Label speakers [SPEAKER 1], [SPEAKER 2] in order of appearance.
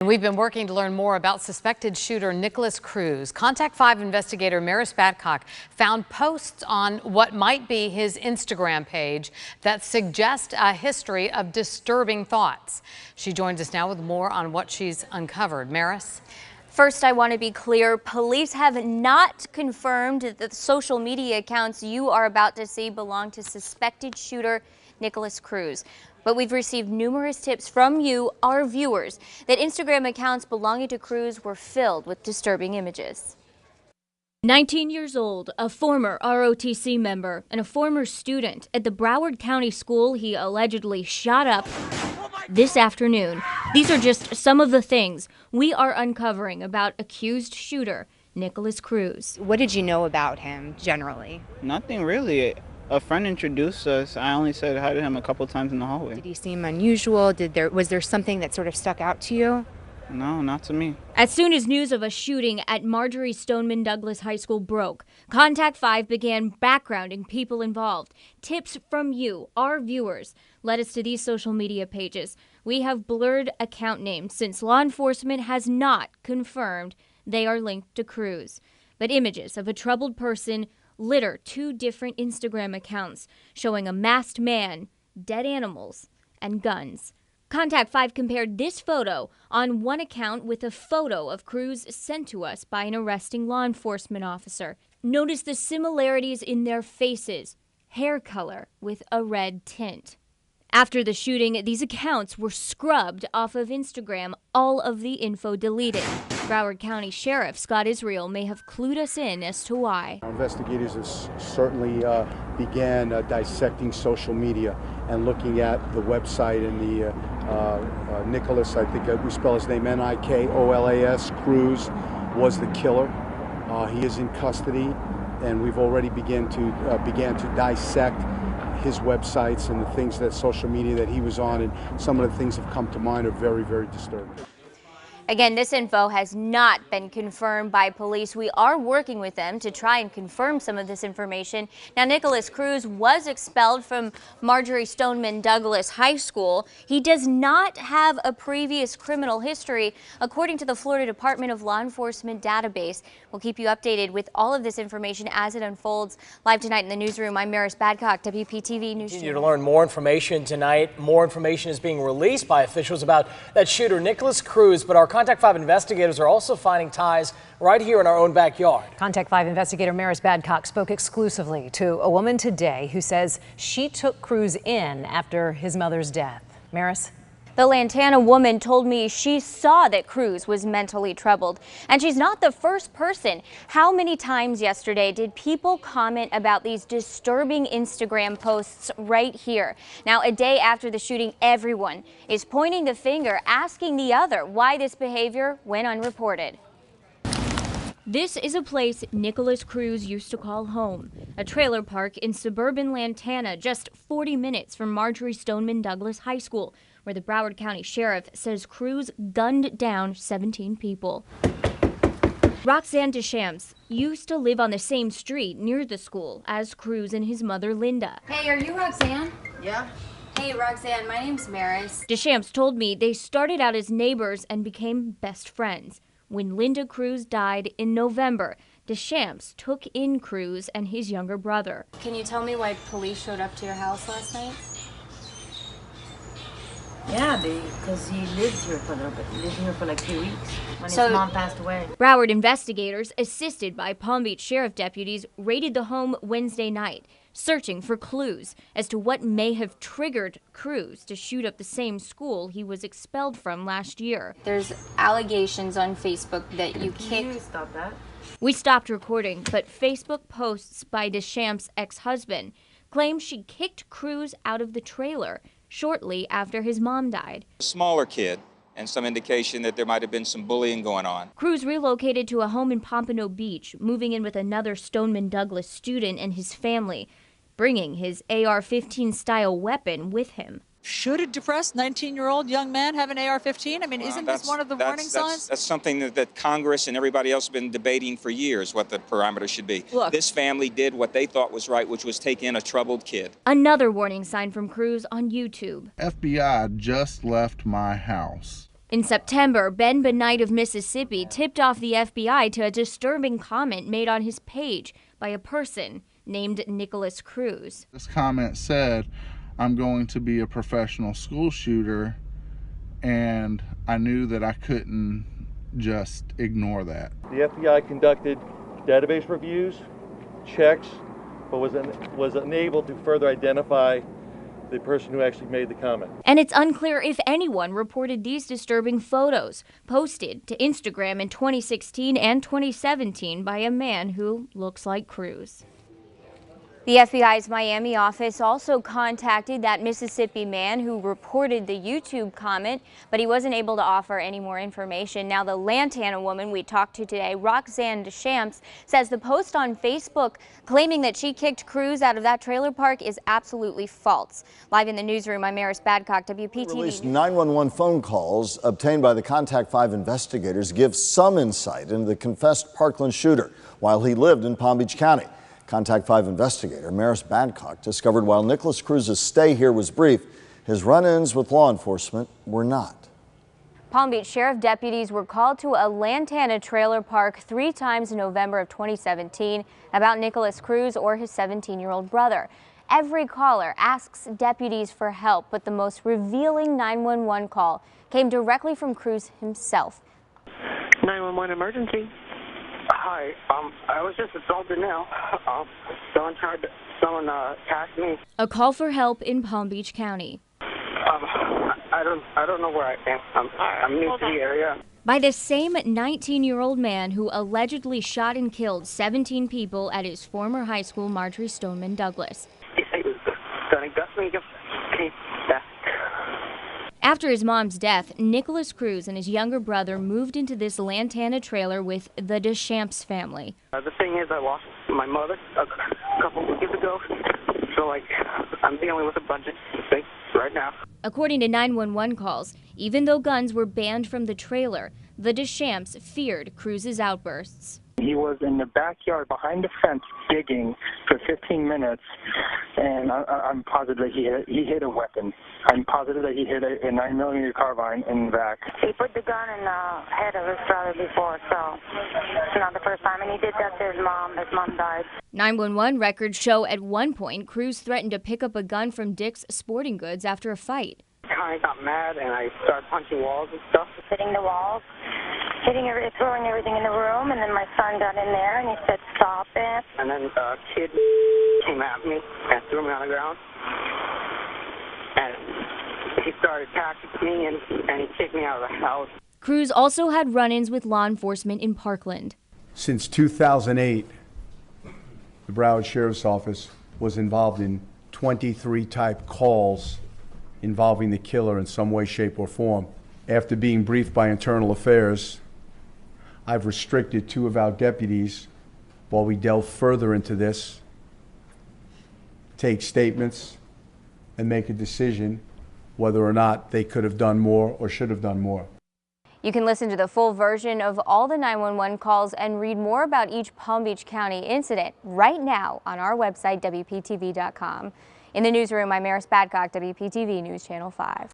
[SPEAKER 1] We've been working to learn more about suspected shooter Nicholas Cruz. Contact 5 investigator Merris Badcock found posts on what might be his Instagram page that suggest a history of disturbing thoughts. She joins us now with more on what she's uncovered. Merris?
[SPEAKER 2] First, I want to be clear. Police have not confirmed that the social media accounts you are about to see belong to suspected shooter Nicholas Cruz. But we've received numerous tips from you, our viewers, that Instagram accounts belonging to Cruz were filled with disturbing images.
[SPEAKER 3] 19 years old, a former ROTC member, and a former student at the Broward County school he allegedly shot up this afternoon. These are just some of the things we are uncovering about accused shooter Nicholas Cruz.
[SPEAKER 4] What did you know about him generally?
[SPEAKER 5] Nothing really. A friend introduced us. I only said hi to him a couple times in the hallway.
[SPEAKER 4] Did he seem unusual? Was there something that sort of stuck out to you?
[SPEAKER 5] No, not to me.
[SPEAKER 3] As soon as news of a shooting at Marjorie Stoneman Douglas High School broke, Contact 5 began backgrounding people involved. Tips from you, our viewers, led us to these social media pages. We have blurred account names since law enforcement has not confirmed they are linked to Cruz. But images of a troubled person litter 2 different Instagram accounts showing a masked man, dead animals, and guns. Contact 5 compared this photo on one account with a photo of Cruz sent to us by an arresting law enforcement officer. Notice the similarities in their faces, hair color with a red tint. After the shooting, these accounts were scrubbed off of Instagram, all of the info deleted. Broward County Sheriff Scott Israel may have clued us in as to why.
[SPEAKER 6] Our investigators have certainly began dissecting social media and looking at the website and the Nicholas, I think we spell his name Nikolas, Cruz, was the killer. He is in custody, and we've already began to dissect his websites and the things that social media that he was on, and some of the things that have come to mind are very, very disturbing.
[SPEAKER 2] Again, this info has not been confirmed by police. We are working with them to try and confirm some of this information. Now, Nicholas Cruz was expelled from Marjorie Stoneman Douglas High School. He does not have a previous criminal history, according to the Florida Department of Law Enforcement database. We'll keep you updated with all of this information as it unfolds. Live tonight in the newsroom, I'm Merris Badcock, WPTV News.
[SPEAKER 7] Continue to learn more information tonight. More information is being released by officials about that shooter, Nicholas Cruz, but our Contact 5 investigators are also finding ties right here in our own backyard.
[SPEAKER 1] Contact 5 investigator Merris Badcock spoke exclusively to a woman today who says she took Cruz in after his mother's death. Merris?
[SPEAKER 2] The Lantana woman told me she saw that Cruz was mentally troubled, and she's not the first person. How many times yesterday did people comment about these disturbing Instagram posts right here? Now, a day after the shooting, everyone is pointing the finger, asking the other why this behavior went unreported.
[SPEAKER 3] This is a place Nicholas Cruz used to call home, a trailer park in suburban Lantana, just 40 minutes from Marjorie Stoneman Douglas High School, where the Broward County Sheriff says Cruz gunned down 17 people. Roxanne Deschamps used to live on the same street near the school as Cruz and his mother, Linda.
[SPEAKER 8] Hey, are you Roxanne?
[SPEAKER 9] Yeah.
[SPEAKER 8] Hey, Roxanne, my name's Merris.
[SPEAKER 3] Deschamps told me they started out as neighbors and became best friends. When Linda Cruz died in November, Deschamps took in Cruz and his younger brother.
[SPEAKER 8] Can you tell me why police showed up to your house last night?
[SPEAKER 9] Yeah, because he lived here for a little bit. He lived here for like 3 weeks when his mom passed away.
[SPEAKER 3] Broward investigators, assisted by Palm Beach Sheriff deputies, raided the home Wednesday night, searching for clues as to what may have triggered Cruz to shoot up the same school he was expelled from last year.
[SPEAKER 8] There's allegations on Facebook that you kicked...
[SPEAKER 9] Can you stop that?
[SPEAKER 3] We stopped recording, but Facebook posts by Deschamps' ex-husband claim she kicked Cruz out of the trailer shortly after his mom died.
[SPEAKER 10] Smaller kid, and some indication that there might have been some bullying going on.
[SPEAKER 3] Cruz relocated to a home in Pompano Beach, moving in with another Stoneman Douglas student and his family, bringing his AR-15 style weapon with him.
[SPEAKER 11] Should a depressed 19-year-old young man have an AR-15? I mean, isn't this one of the warning signs?
[SPEAKER 10] That's something that Congress and everybody else have been debating for years, what the parameters should be.
[SPEAKER 11] Look,
[SPEAKER 10] this family did what they thought was right, which was take in a troubled kid.
[SPEAKER 3] Another warning sign from Cruz on YouTube.
[SPEAKER 12] FBI just left my house.
[SPEAKER 3] In September, Ben Benight of Mississippi tipped off the FBI to a disturbing comment made on his page by a person named Nicholas Cruz.
[SPEAKER 12] This comment said, "I'm going to be a professional school shooter," and I knew that I couldn't just ignore that.
[SPEAKER 13] The FBI conducted database reviews, checks, but was unable to further identify the person who actually made the comment.
[SPEAKER 3] And it's unclear if anyone reported these disturbing photos posted to Instagram in 2016 and 2017 by a man who looks like Cruz.
[SPEAKER 2] The FBI's Miami office also contacted that Mississippi man who reported the YouTube comment, but he wasn't able to offer any more information. Now, the Lantana woman we talked to today, Roxanne Deschamps, says the post on Facebook claiming that she kicked Cruz out of that trailer park is absolutely false. Live in the newsroom, I'm Merris Badcock, WPTV.
[SPEAKER 14] Released 911 phone calls obtained by the Contact 5 investigators give some insight into the confessed Parkland shooter while he lived in Palm Beach County. Contact 5 investigator Merris Badcock discovered while Nicholas Cruz's stay here was brief, his run-ins with law enforcement were not.
[SPEAKER 2] Palm Beach Sheriff deputies were called to a Lantana trailer park 3 times in November of 2017 about Nicholas Cruz or his 17-year-old brother. Every caller asks deputies for help, but the most revealing 911 call came directly from Cruz himself.
[SPEAKER 15] 911 emergency. Hi, I was just assaulted now. Someone attacked me.
[SPEAKER 3] A call for help in Palm Beach County.
[SPEAKER 15] I don't know where I am. I'm new to the area.
[SPEAKER 3] By the same 19-year-old man who allegedly shot and killed 17 people at his former high school, Marjorie Stoneman Douglas.
[SPEAKER 15] He said he was gonna gut me.
[SPEAKER 3] After his mom's death, Nicholas Cruz and his younger brother moved into this Lantana trailer with the Deschamps family.
[SPEAKER 15] The thing is, I lost my mother a couple of weeks ago, so I'm dealing with a bunch of things right now.
[SPEAKER 3] According to 911 calls, even though guns were banned from the trailer, the Deschamps feared Cruz's outbursts.
[SPEAKER 15] He was in the backyard behind the fence digging for 15 minutes, and I'm positive that he hit a weapon. I'm positive that he hit a 9mm carbine in the back.
[SPEAKER 16] He put the gun in the head of his brother before, so it's not the first time, and he did that to his mom. His mom died.
[SPEAKER 3] 911 records show at one point Cruz threatened to pick up a gun from Dick's Sporting Goods after a fight.
[SPEAKER 15] I got mad and I started punching walls and stuff.
[SPEAKER 16] Hitting the walls, throwing everything in the room, and then my son got in there and he said, "Stop it."
[SPEAKER 15] And then a kid came at me and threw me on the ground. And he started attacking me and he kicked me out of the house.
[SPEAKER 3] Cruz also had run-ins with law enforcement in Parkland.
[SPEAKER 6] Since 2008, the Broward Sheriff's Office was involved in 23 type calls involving the killer in some way, shape, or form. After being briefed by Internal Affairs, I've restricted 2 of our deputies while we delve further into this, take statements, and make a decision whether or not they could have done more or should have done more.
[SPEAKER 2] You can listen to the full version of all the 911 calls and read more about each Palm Beach County incident right now on our website, WPTV.com. In the newsroom, I'm Merris Badcock, WPTV News Channel 5.